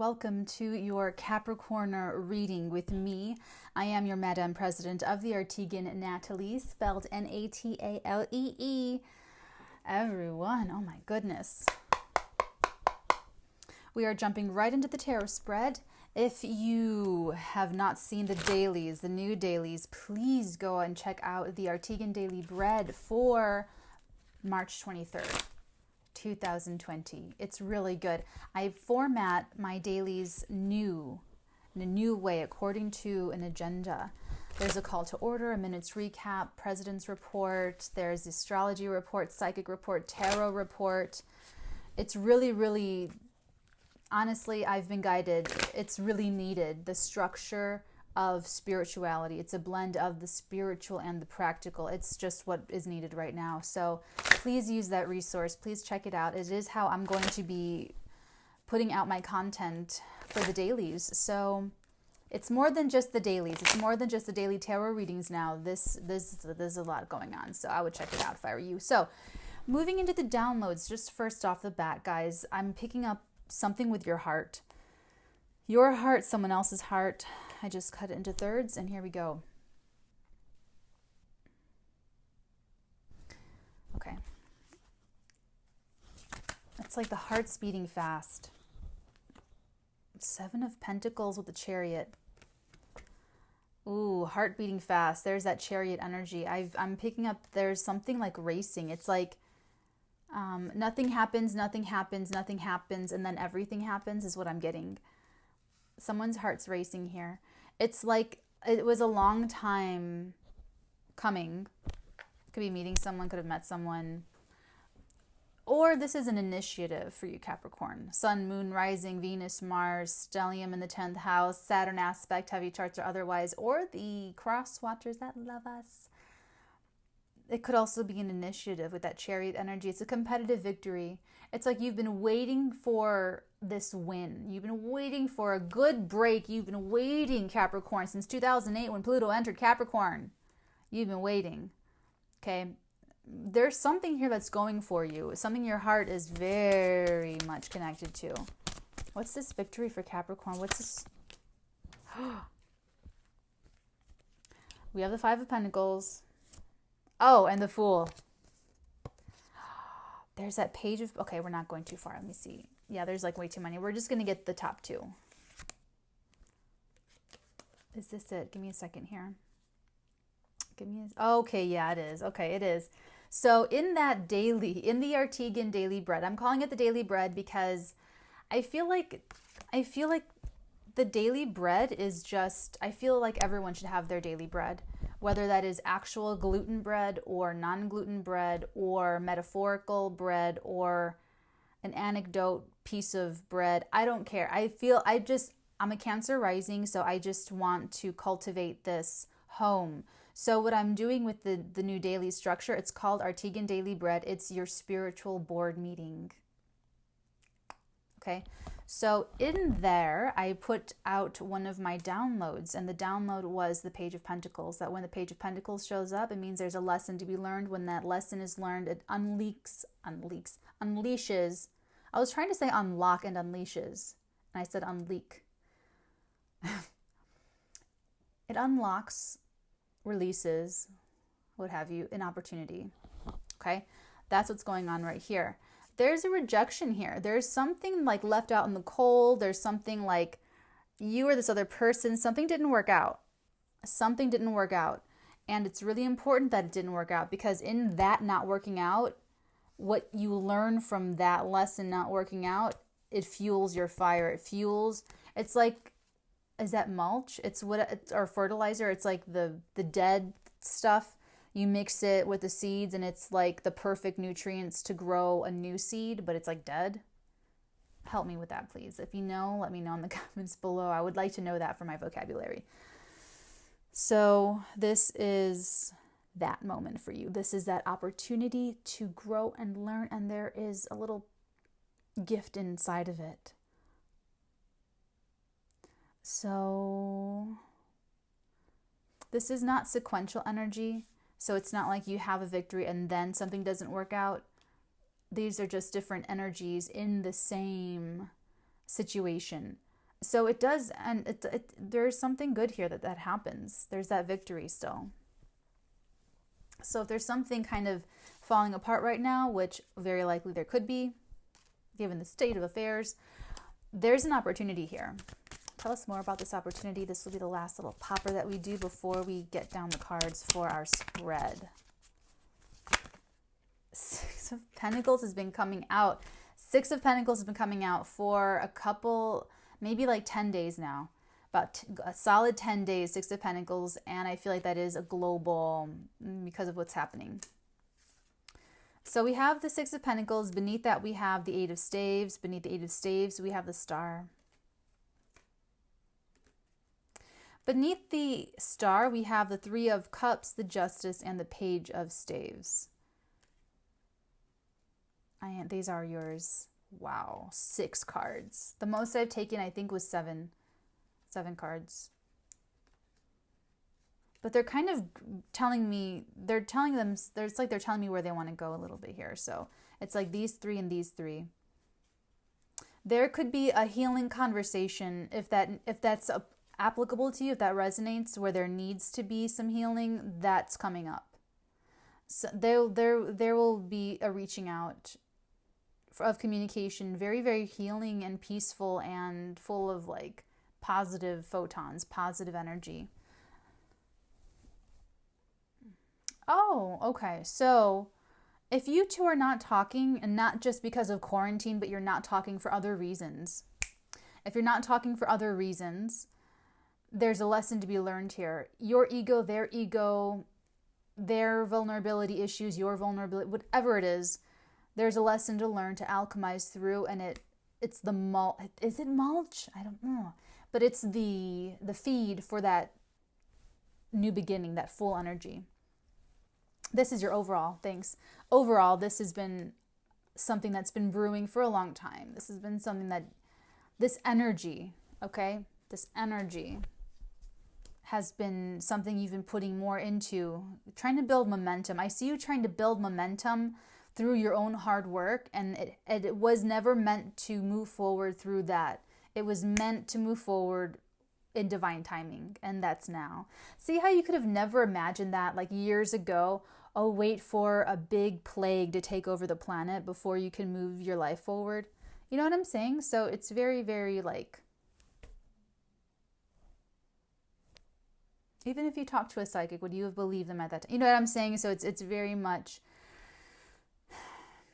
welcome to your Capricorner reading with me. I am your Madame President of the Artigan Natalie, spelled Natalee. Everyone, oh my goodness. We are jumping right into the tarot spread. If you have not seen the dailies, the new dailies, please go and check out the Artigan Daily Bread for March 23rd. 2020. It's really good. I format my dailies in a new way according to an agenda. There's a call to order, a minute's recap, president's report, there's the astrology report, psychic report, tarot report. It's really, honestly, I've been guided. It's really needed. The structure of spirituality. It's a blend of the spiritual and the practical. It's just what is needed right now. So please use that resource. Please check it out. It is how I'm going to be putting out my content for the dailies. So it's more than just the dailies. It's more than just the daily tarot readings now. There's a lot going on. So I would check it out if I were you. So moving into the downloads, just first off the bat, guys, I'm picking up something with your heart. Your heart, someone else's heart. I just cut it into thirds, and here we go. Okay. It's like the heart's beating fast. 7 of Pentacles with the Chariot. Ooh, heart beating fast. There's that Chariot energy. I'm picking up, there's something like racing. It's like nothing happens, and then everything happens is what I'm getting. Someone's heart's racing here. It's like it was a long time coming. Could be meeting someone, could have met someone. Or this is an initiative for you, Capricorn. Sun, Moon, Rising, Venus, Mars, Stellium in the 10th house, Saturn aspect, heavy charts or otherwise, or the cross watchers that love us. It could also be an initiative with that Chariot energy. It's a competitive victory. It's like you've been waiting for this win. You've been waiting for a good break. You've been waiting, Capricorn, since 2008 when Pluto entered Capricorn. You've been waiting. Okay? There's something here that's going for you. Something your heart is very much connected to. What's this victory for Capricorn? What's this? We have the 5 of Pentacles. Oh, and the Fool. There's that page of... Okay, we're not going too far. Let me see. Yeah, there's like way too many. We're just going to get the top 2. Is this it? Give me a second here. Okay, yeah, it is. Okay, it is. So in that daily, in the Artigan Daily Bread, I'm calling it the Daily Bread because I feel like the Daily Bread is just... I feel like everyone should have their daily bread. Whether that is actual gluten bread or non-gluten bread or metaphorical bread or an anecdote piece of bread. I don't care. I'm a Cancer rising, so I just want to cultivate this home. So what I'm doing with the new daily structure, it's called Artigan Daily Bread. It's your spiritual board meeting. Okay. So in there, I put out one of my downloads, and the download was the Page of Pentacles. That when the Page of Pentacles shows up, it means there's a lesson to be learned. When that lesson is learned, it unleashes. I was trying to say unlock and unleashes, and I said unleak. It unlocks, releases, what have you, an opportunity. Okay? That's what's going on right here. There's a rejection here. There's something like left out in the cold. There's something like you or this other person, something didn't work out. Something didn't work out. And it's really important that it didn't work out because in that not working out, what you learn from that lesson not working out, it fuels your fire. It's like, is that mulch? Or fertilizer. It's like the dead stuff. You mix it with the seeds and it's like the perfect nutrients to grow a new seed, but it's like dead. Help me with that, please. If you know, let me know in the comments below. I would like to know that for my vocabulary. So this is that moment for you. This is that opportunity to grow and learn, and there is a little gift inside of it. So this is not sequential energy. So it's not like you have a victory and then something doesn't work out. These are just different energies in the same situation. So it does, and there's something good here that happens. There's that victory still. So if there's something kind of falling apart right now, which very likely there could be, given the state of affairs, there's an opportunity here. Tell us more about this opportunity. This will be the last little popper that we do before we get down the cards for our spread. Six of Pentacles has been coming out. Six of Pentacles has been coming out for a couple, maybe like 10 days now. About a solid 10 days, Six of Pentacles. And I feel like that is a global, because of what's happening. So we have the Six of Pentacles. Beneath that, we have the Eight of Staves. Beneath the Eight of Staves, we have the Star. Beneath the Star, we have the Three of Cups, the Justice, and the Page of Staves. These are yours. Wow, 6 cards. The most I've taken, I think, was 7 cards. But they're kind of telling me, it's like they're telling me where they want to go a little bit here. So it's like these 3 and these 3. There could be a healing conversation if that's applicable to you, if that resonates, where there needs to be some healing, that's coming up. So there will be a reaching out of communication, very, very healing and peaceful and full of like positive photons, positive energy. Oh, okay. So if you two are not talking, and not just because of quarantine, but you're not talking for other reasons. If you're not talking for other reasons, there's a lesson to be learned here. Your ego, their vulnerability issues, your vulnerability, whatever it is, there's a lesson to learn to alchemize through, and it's the mulch. Is it mulch? I don't know. But it's the feed for that new beginning, that full energy. This is your overall, thanks. Overall, this has been something that's been brewing for a long time. This has been something that, this energy, okay? This energy has been something you've been putting more into, trying to build momentum. I see you trying to build momentum through your own hard work, and it was never meant to move forward through that. It was meant to move forward in divine timing, and that's now. See how you could have never imagined that like years ago? Oh, wait for a big plague to take over the planet before you can move your life forward. You know what I'm saying? So it's very, very like, even if you talk to a psychic, would you have believed them at that time? You know what I'm saying? So it's very much,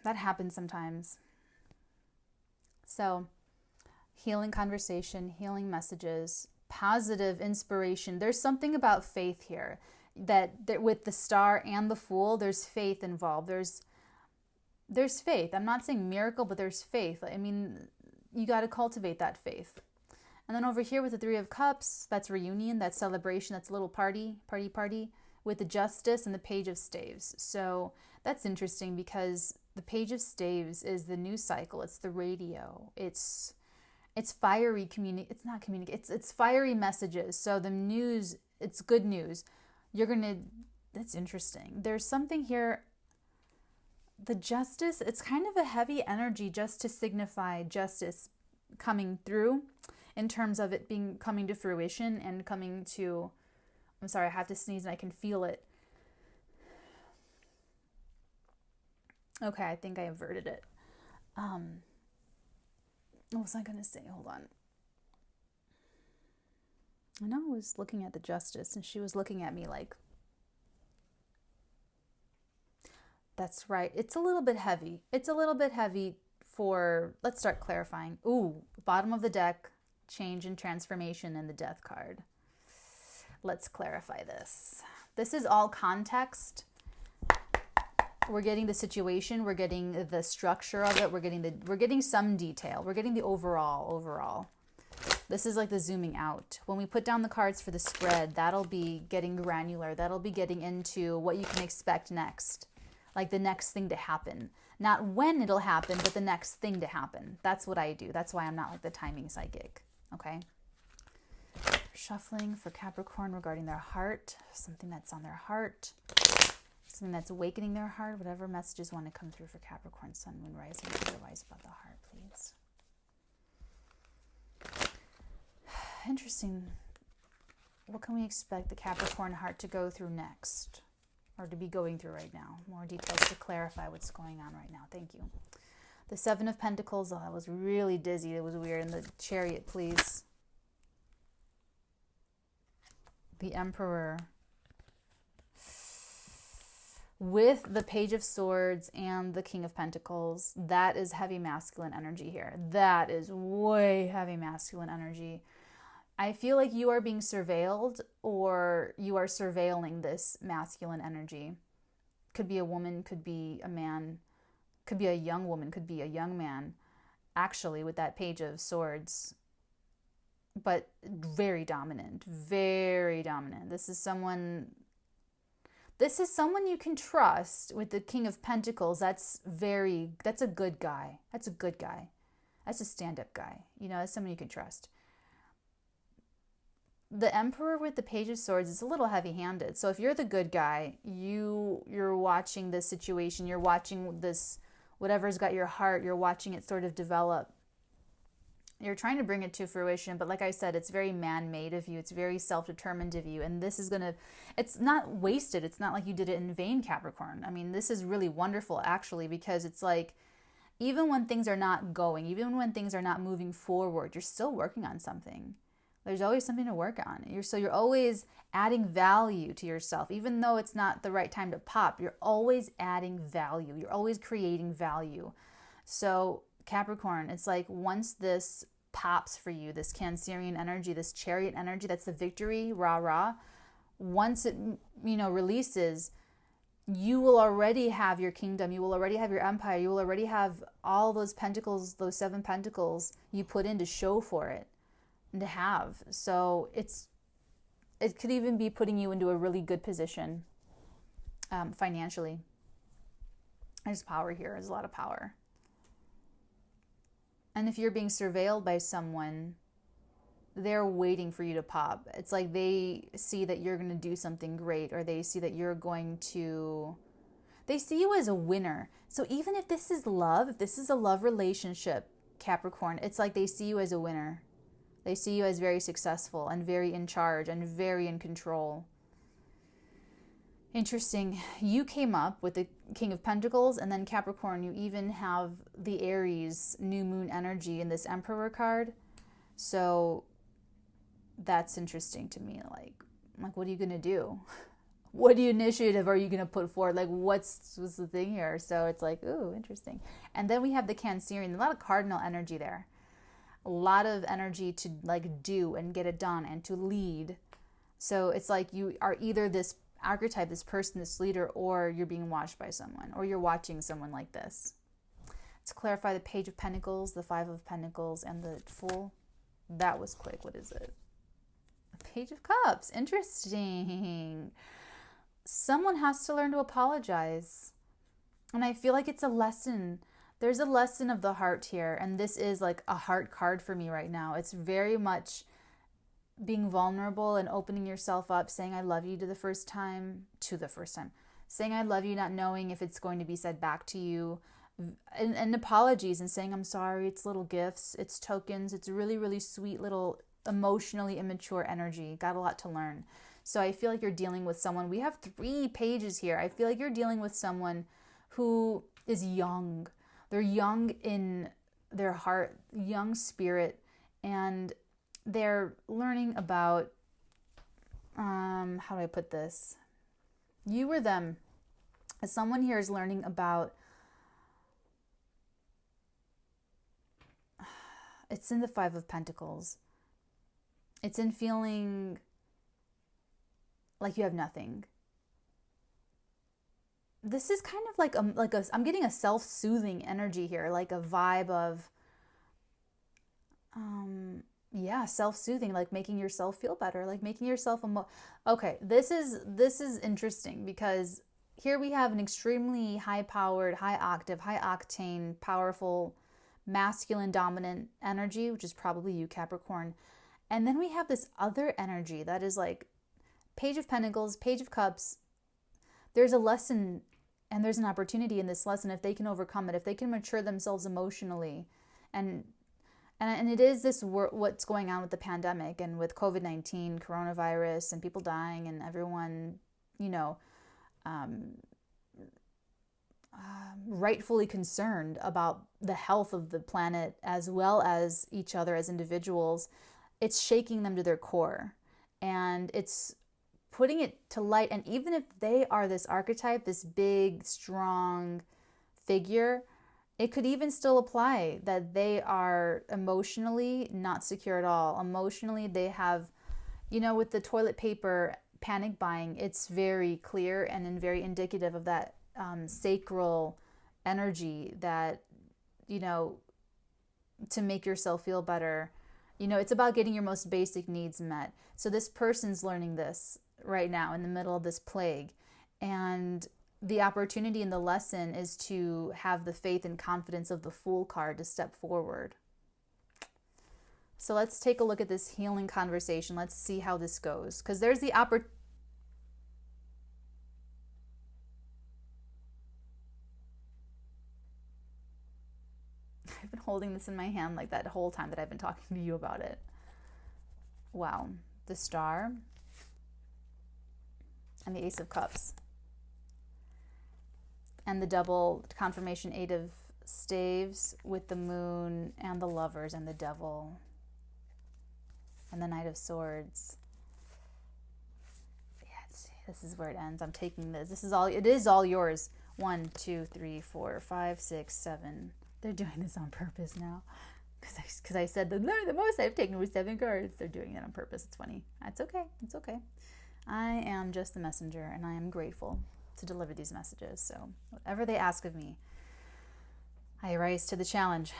that happens sometimes. So healing conversation, healing messages, positive inspiration. There's something about faith here that with the Star and the Fool, there's faith involved. There's faith. I'm not saying miracle, but there's faith. I mean, you got to cultivate that faith. And then over here with the Three of Cups, that's reunion, that's celebration, that's a little party with the Justice and the Page of Staves. So that's interesting because the Page of Staves is the news cycle. It's the radio. It's fiery it's fiery messages. So the news, it's good news. That's interesting. There's something here. The Justice, it's kind of a heavy energy just to signify justice coming through in terms of it coming to fruition and coming to, I'm sorry, I have to sneeze and I can feel it. Okay, I think I averted it. What was I going to say? Hold on. I know I was looking at the Justice and she was looking at me like, that's right. It's a little bit heavy. It's a little bit heavy for, let's start clarifying. Ooh, bottom of the deck, change and transformation in the Death card. Let's clarify this. This is all context. We're getting the situation. We're getting the structure of it. We're getting some detail. We're getting the overall. This is like the zooming out. When we put down the cards for the spread, that'll be getting granular. That'll be getting into what you can expect next. Like the next thing to happen. Not when it'll happen, but the next thing to happen. That's what I do. That's why I'm not like the timing psychic. Okay? Shuffling for Capricorn regarding their heart. Something that's on their heart. Something that's awakening their heart. Whatever messages want to come through for Capricorn, Sun, Moon, Rising, otherwise about the heart, please. interesting. What can we expect the Capricorn heart to go through next? Or to be going through right now? More details to clarify what's going on right now. Thank you. The Seven of Pentacles. Oh, I was really dizzy. It was weird. And the Chariot, please. The Emperor. With the Page of Swords and the King of Pentacles, that is heavy masculine energy here. That is way heavy masculine energy. I feel like you are being surveilled, or you are surveilling this masculine energy. Could be a woman, could be a man, could be a young woman, could be a young man, actually, with that Page of Swords. But very dominant, very dominant. This is someone you can trust. With the King of Pentacles. That's a good guy. That's a good guy. That's a stand-up guy. You know, that's someone you can trust. The Emperor with the Page of Swords is a little heavy-handed. So if you're the good guy, you're watching this situation, you're watching this, whatever's got your heart, you're watching it sort of develop. You're trying to bring it to fruition, but like I said, it's very man-made of you. It's very self-determined of you, and this is it's not wasted. It's not like you did it in vain, Capricorn. I mean, this is really wonderful, actually, because it's like, even when things are not going, even when things are not moving forward, you're still working on something. There's always something to work on. You're always adding value to yourself. Even though it's not the right time to pop, you're always adding value. You're always creating value. So Capricorn, it's like once this pops for you, this Cancerian energy, this Chariot energy, that's the victory, rah, rah. Once it, releases, you will already have your kingdom. You will already have your empire. You will already have all those pentacles, those 7 pentacles you put in to show for it. To have. So it could even be putting you into a really good position financially. There's power here. There's a lot of power. And if you're being surveilled by someone, they're waiting for you to pop. It's like they see that you're going to do something great, or they see that they see you as a winner. So even if this is love, if this is a love relationship, Capricorn, it's like they see you as a winner. They see you as very successful and very in charge and very in control. Interesting. You came up with the King of Pentacles, and then Capricorn, you even have the Aries new moon energy in this Emperor card. So that's interesting to me. Like what are you going to do? What initiative are you going to put forward? Like, what's the thing here? So it's like, ooh, interesting. And then we have the Cancerian, a lot of cardinal energy there. A lot of energy to do and get it done and to lead. So it's like you are either this archetype, this person, this leader, or you're being watched by someone, or you're watching someone like this. To clarify, the Page of Pentacles, the 5 of Pentacles, and the Fool. That was quick. What is it? The Page of Cups. Interesting. Someone has to learn to apologize. And I feel like it's a lesson. There's a lesson of the heart here, and this is like a heart card for me right now. It's very much being vulnerable and opening yourself up, saying I love you to the first time, saying I love you, not knowing if it's going to be said back to you, and apologies and saying I'm sorry. It's little gifts, it's tokens, it's really, really sweet little emotionally immature energy. Got a lot to learn. So I feel like you're dealing with someone. We have 3 pages here. I feel like you're dealing with someone who is young. They're young in their heart, young spirit, and they're learning about, how do I put this? You or them. Someone here is learning about, it's in the 5 of Pentacles. It's in feeling like you have nothing. This is kind of I'm getting a self-soothing energy here, like a vibe of, self-soothing, like making yourself feel better, like making yourself okay, this is interesting, because here we have an extremely high-powered, high-octave, high-octane, powerful, masculine dominant energy, which is probably you, Capricorn. And then we have this other energy that is like Page of Pentacles, Page of Cups. There's a lesson and there's an opportunity in this lesson if they can overcome it, if they can mature themselves emotionally and And it is this what's going on with the pandemic and with COVID-19, coronavirus, and people dying, and everyone, you know, rightfully concerned about the health of the planet as well as each other as individuals. It's shaking them to their core, and it's putting it to light. And even if they are this archetype, this big, strong figure, it could even still apply that they are emotionally not secure at all. Emotionally, they have, you know, with the toilet paper panic buying, it's very clear and very indicative of that sacral energy that, you know, to make yourself feel better. You know, it's about getting your most basic needs met. So this person's learning this right now in the middle of this plague. And the opportunity in the lesson is to have the faith and confidence of the Fool card to step forward. So let's take a look at this healing conversation. Let's see how this goes. Because there's the opportunity. I've been holding this in my hand like that whole time that I've been talking to you about it. Wow. The Star and the Ace of Cups. And the double confirmation 8 of Staves with the Moon and the Lovers and the Devil. And the Knight of Swords. Yeah, this is where it ends. I'm taking this. It is all yours. 1, 2, 3, 4, 5, 6, 7. They're doing this on purpose now. Because I said the most I've taken was 7 cards. They're doing it on purpose. It's funny. It's okay. It's okay. I am just the messenger, and I am grateful to deliver these messages. So whatever they ask of me, I rise to the challenge.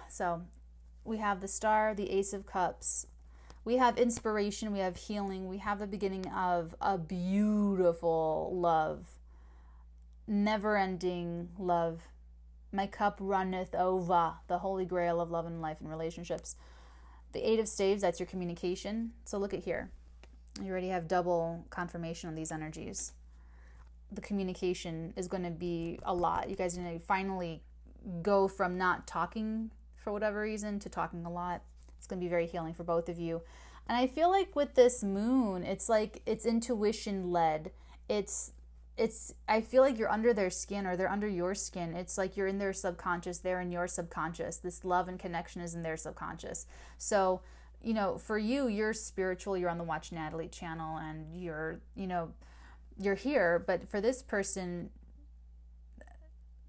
So we have the Star, the Ace of Cups. We have inspiration. We have healing. We have the beginning of a beautiful love. Never-ending love. My cup runneth over, the holy grail of love and life and relationships. The 8 of Staves, that's your communication. So look at here. You already have double confirmation on these energies. The communication is going to be a lot. You guys are going to finally go from not talking for whatever reason to talking a lot. It's going to be very healing for both of you. And I feel like with this moon, it's like it's intuition led. I feel like you're under their skin or they're under your skin. It's like you're in their subconscious, they're in your subconscious. This love and connection is in their subconscious. So, you know, for you, you're spiritual, you're on the Watch Natalie channel and you're here. But for this person,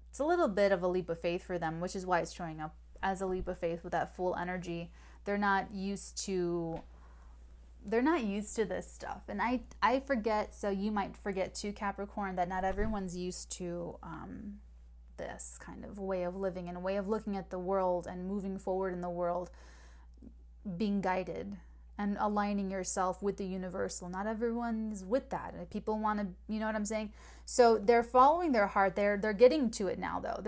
it's a little bit of a leap of faith for them, which is why it's showing up as a leap of faith with that full energy. They're not used to this stuff. And I forget, so you might forget too, Capricorn, that not everyone's used to this kind of way of living and a way of looking at the world and moving forward in the world, being guided and aligning yourself with the universal. Not everyone's with that. People want to, you know what I'm saying? So they're following their heart. They're getting to it now, though.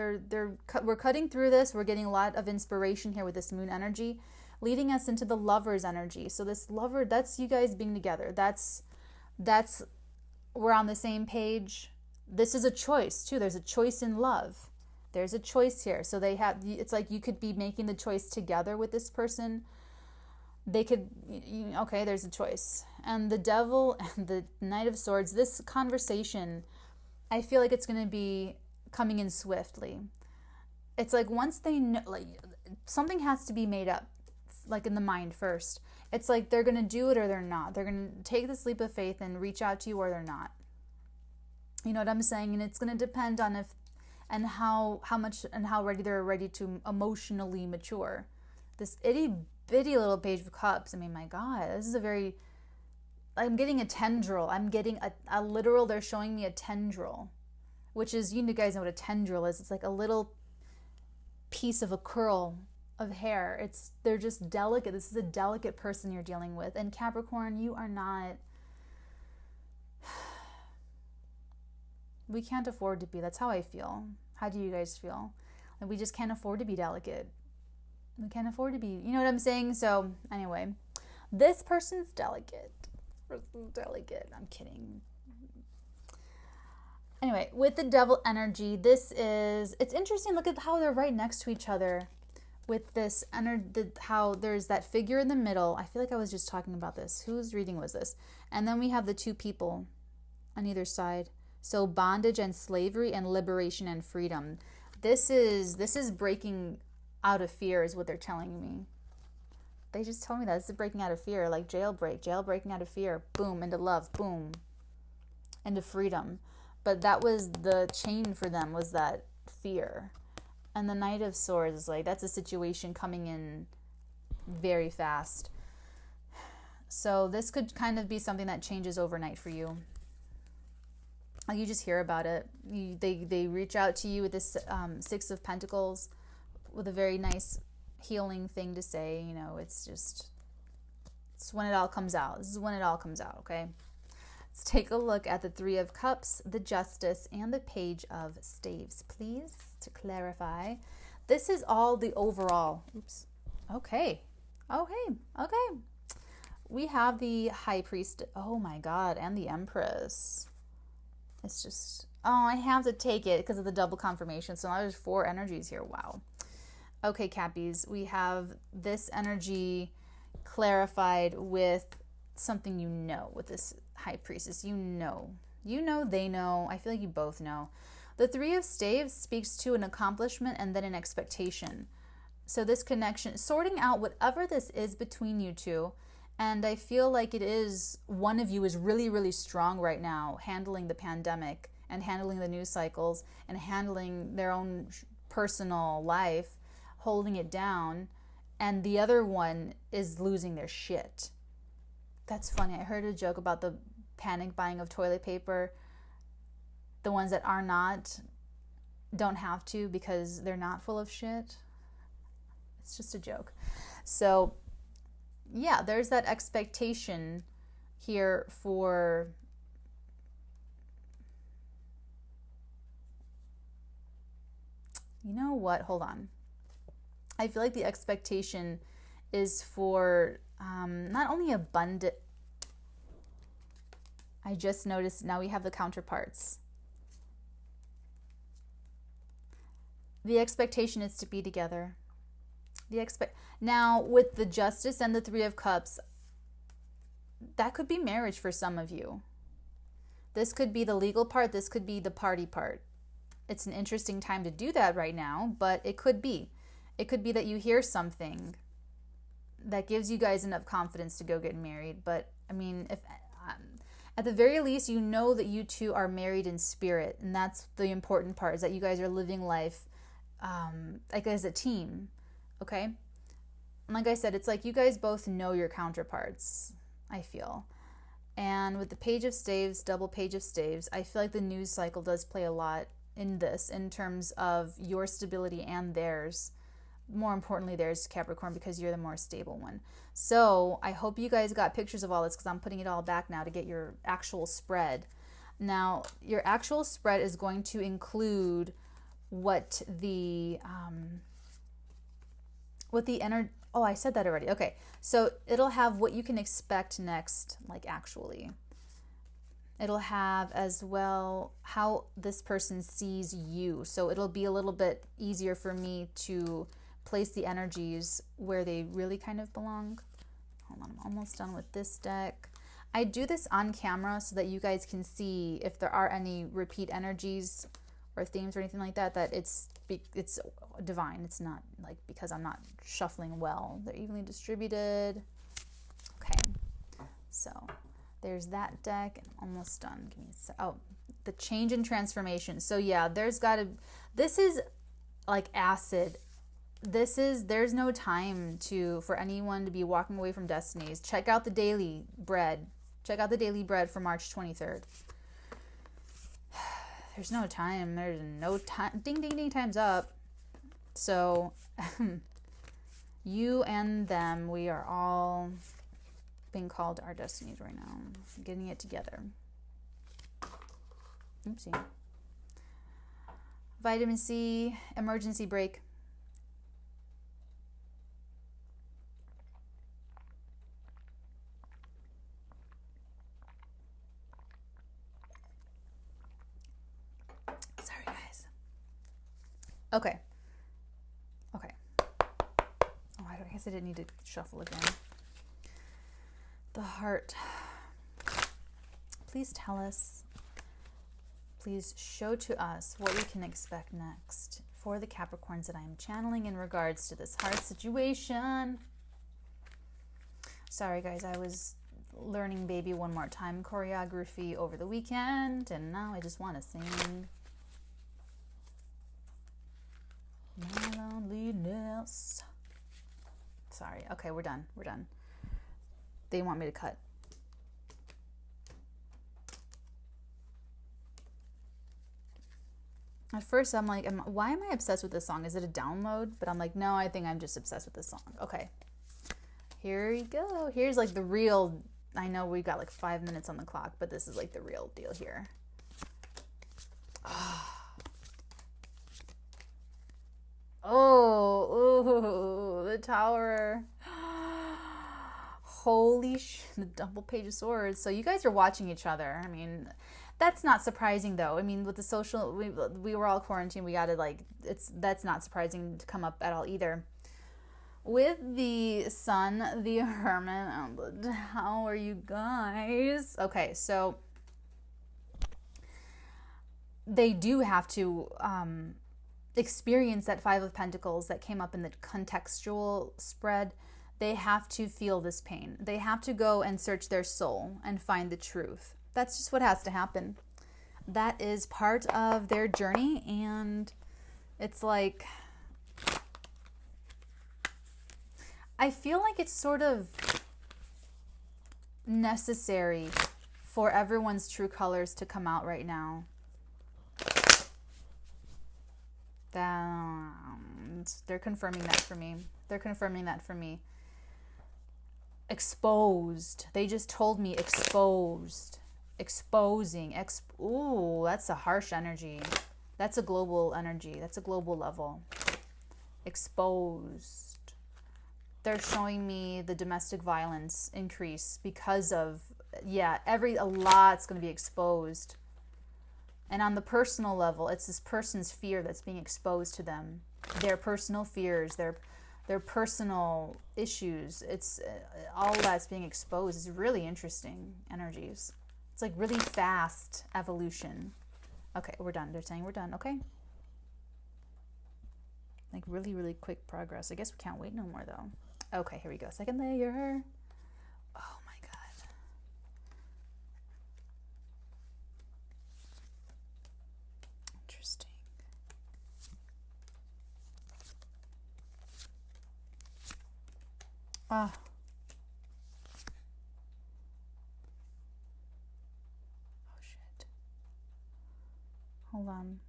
We're cutting through this. We're getting a lot of inspiration here with this moon energy, leading us into the Lover's energy. So this lover, that's you guys being together. That's we're on the same page. This is a choice too. There's a choice in love. There's a choice here. So it's like you could be making the choice together with this person. They could, okay, there's a choice. And the Devil and the Knight of Swords, this conversation, I feel like it's going to be coming in swiftly. It's like once they know, like something has to be made up, like in the mind first. It's like they're going to do it or they're not. They're going to take this leap of faith and reach out to you or they're not. You know what I'm saying? And it's going to depend on if and how much and how they're ready to emotionally mature. This itty bitty little Page of Cups. I mean, my God, this is I'm getting a tendril. I'm getting a literal, they're showing me a tendril, which is, you guys know what a tendril is. It's like a little piece of a curl of hair. They're just delicate. This is a delicate person you're dealing with. And Capricorn, you are not, we can't afford to be. That's how I feel. How do you guys feel? Like we just can't afford to be delicate. We can't afford to be, you know what I'm saying? So anyway, this person's delicate. I'm kidding. Anyway, with the Devil energy, it's interesting. Look at how they're right next to each other with this energy, how there's that figure in the middle. I feel like I was just talking about this. Whose reading was this? And then we have the two people on either side. So bondage and slavery and liberation and freedom. This is breaking out of fear is what they're telling me. They just told me that. This is breaking out of fear, like jailbreaking out of fear. Boom, into love, boom, into freedom. But that was the chain for them, was that fear. And the Knight of Swords is like, that's a situation coming in very fast. So this could kind of be something that changes overnight for you. Like you just hear about it. They reach out to you with this Six of Pentacles with a very nice healing thing to say. You know, it's when it all comes out. This is when it all comes out, okay? Let's take a look at the Three of Cups, the Justice, and the Page of Staves, please, to clarify. This is all the overall. Oops. Okay. We have the High Priest. Oh my God. And the Empress. It's just, oh, I have to take it because of the double confirmation. So now there's 4 energies here. Wow. Okay, Cappies. We have this energy clarified with something you know with this High Priestess. You know, they know. I feel like you both know. The Three of Staves speaks to an accomplishment and then an expectation. So this connection, sorting out whatever this is between you two. And I feel like it is, one of you is really, really strong right now, handling the pandemic and handling the news cycles and handling their own personal life, holding it down. And the other one is losing their shit. That's funny. I heard a joke about the panic buying of toilet paper. The ones that are not don't have to because they're not full of shit. It's just a joke. So yeah, there's that expectation here for you know what? Hold on. I feel like the expectation is for not only abundant. I just noticed now we have the counterparts. The expectation is to be together. Now with the Justice and the Three of Cups, that could be marriage for some of you. This could be the legal part. This could be the party part. It's an interesting time to do that right now, but it could be. It could be that you hear something that gives you guys enough confidence to go get married. But I mean, if at the very least, you know that you two are married in spirit, and that's the important part, is that you guys are living life like as a team. Okay? And like I said, it's like you guys both know your counterparts, I feel. And with the Page of Staves, double Page of Staves, I feel like the news cycle does play a lot in this, in terms of your stability and theirs. More importantly, theirs, Capricorn, because you're the more stable one. So I hope you guys got pictures of all this, because I'm putting it all back now to get your actual spread. Now, your actual spread is going to include what the energy. Oh, I said that already. Okay, so it'll have what you can expect next, like actually. It'll have as well how this person sees you. So it'll be a little bit easier for me to place the energies where they really kind of belong. Hold on, I'm almost done with this deck. I do this on camera so that you guys can see if there are any repeat energies or themes or anything like that, that it's divine. It's not like because I'm not shuffling well. They're evenly distributed. Okay, so there's that deck. I'm almost done. Give me the change and transformation. So yeah, this is like acid. There's no time for anyone to be walking away from destinies. Check out the daily bread. Check out the daily bread for March 23rd. There's no time. There's no time. Ding, ding, ding, time's up. So you and them, we are all being called to our destinies right now. Getting it together. Oopsie. Vitamin C, emergency break. Sorry, guys. Okay. guess I didn't need to shuffle again. The heart. Please tell us, please show to us what we can expect next for the Capricorns that I am channeling in regards to this heart situation. Sorry guys, I was learning Baby One More Time choreography over the weekend, and now I just want to sing. My loneliness. Sorry. Okay, we're done. We're done. They want me to cut. At first, I'm like, why am I obsessed with this song? Is it a download? But I'm like, no, I think I'm just obsessed with this song. Okay. Here you go. Here's like the real, I know we got like 5 minutes on the clock, but this is like the real deal here. Oh, the Tower. Holy the double Page of Swords. So you guys are watching each other. I mean, that's not surprising though. I mean, with the social, we were all quarantined. We got to like, that's not surprising to come up at all either. With the Sun, the Hermit, how are you guys? Okay, so they do have to experience that Five of Pentacles that came up in the contextual spread. They have to feel this pain. They have to go and search their soul and find the truth. That's just what has to happen. That is part of their journey, and it's like, I feel like it's sort of necessary for everyone's true colors to come out right now. They're confirming that for me. They're confirming that for me. Exposed. They just told me exposed. Exposing. Ooh, that's a harsh energy. That's a global energy. That's a global level. Exposed. They're showing me the domestic violence increase because of, yeah, a lot's going to be exposed. And on the personal level, it's this person's fear that's being exposed to them. Their personal fears, their personal issues. It's all that's being exposed. It's really interesting energies. It's like really fast evolution. Okay, we're done. They're saying we're done. Okay. Like really, really quick progress. I guess we can't wait no more though. Okay, here we go. Second layer. Oh my God. Interesting. Ah. Oh shit. Hold on.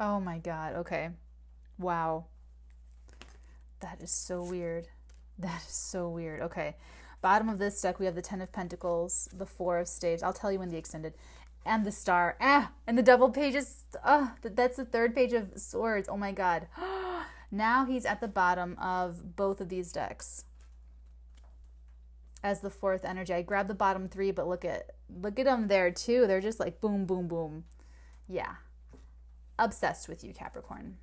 Oh my God. Okay. Wow. That is so weird. That is so weird. Okay. Bottom of this deck, we have the Ten of Pentacles, the Four of Staves. I'll tell you when the extended. And the Star. And the double pages. That's the third Page of Swords. Oh my God. Now he's at the bottom of both of these decks as the fourth energy. I grabbed the bottom three, but look at them there too. They're just like boom, boom, boom. Yeah. Obsessed with you, Capricorn.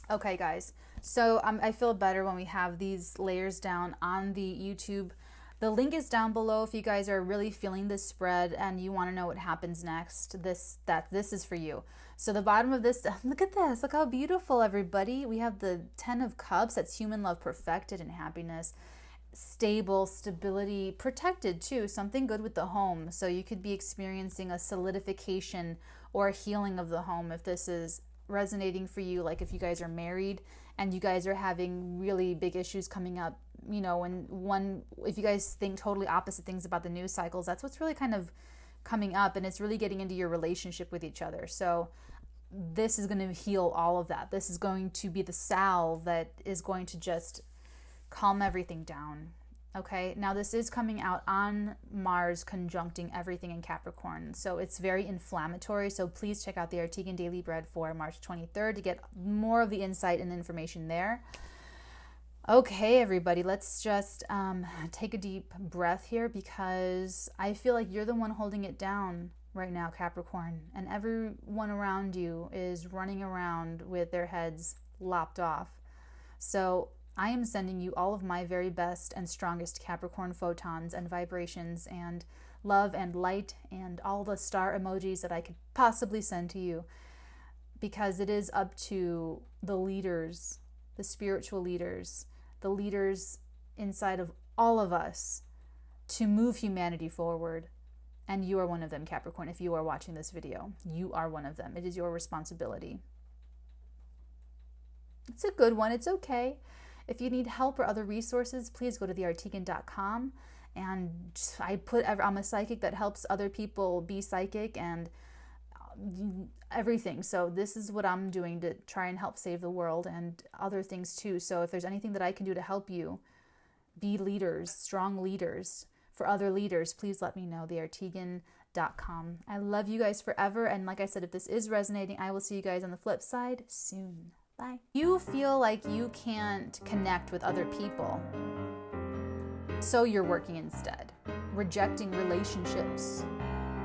Okay, guys. So I feel better when we have these layers down on the YouTube. The link is down below if you guys are really feeling this spread and you want to know what happens next. This is for you. So the bottom of this, look at this. Look how beautiful, everybody. We have the Ten of Cups. That's human love perfected and happiness. Stable, stability, protected too. Something good with the home. So you could be experiencing a solidification or a healing of the home if this is resonating for you. Like if you guys are married and you guys are having really big issues coming up, you know, if you guys think totally opposite things about the news cycles, that's what's really kind of coming up, and it's really getting into your relationship with each other. So this is going to heal all of that. This is going to be the salve that is going to just calm everything down. Okay, now this is coming out on Mars conjuncting everything in Capricorn, so it's very inflammatory. So please check out the Artigan Daily Bread for March 23rd to get more of the insight and information there. Okay, everybody, let's just take a deep breath here, because I feel like you're the one holding it down. right now, Capricorn, and everyone around you is running around with their heads lopped off. So I am sending you all of my very best and strongest Capricorn photons and vibrations and love and light and all the star emojis that I could possibly send to you, because it is up to the leaders, the spiritual leaders, the leaders inside of all of us to move humanity forward. And you are one of them, Capricorn. If you are watching this video, you are one of them. It is your responsibility. It's a good one. It's okay. If you need help or other resources, please go to theartigan.com. And I'm a psychic that helps other people be psychic and everything. So this is what I'm doing to try and help save the world and other things too. So if there's anything that I can do to help you be leaders, strong leaders, for other leaders, please let me know, theartigan.com. I love you guys forever. And like I said, if this is resonating, I will see you guys on the flip side soon. Bye. You feel like you can't connect with other people, so you're working instead, rejecting relationships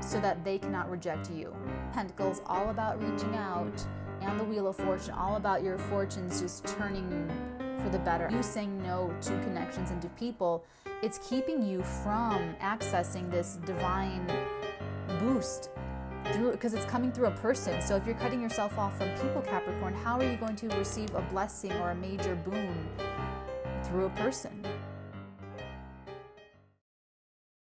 so that they cannot reject you. Pentacles, all about reaching out, and the Wheel of Fortune, all about your fortunes just turning for the better. You saying no to connections and to people, it's keeping you from accessing this divine boost through, because it's coming through a person. So if you're cutting yourself off from people, Capricorn, how are you going to receive a blessing or a major boon? Through a person.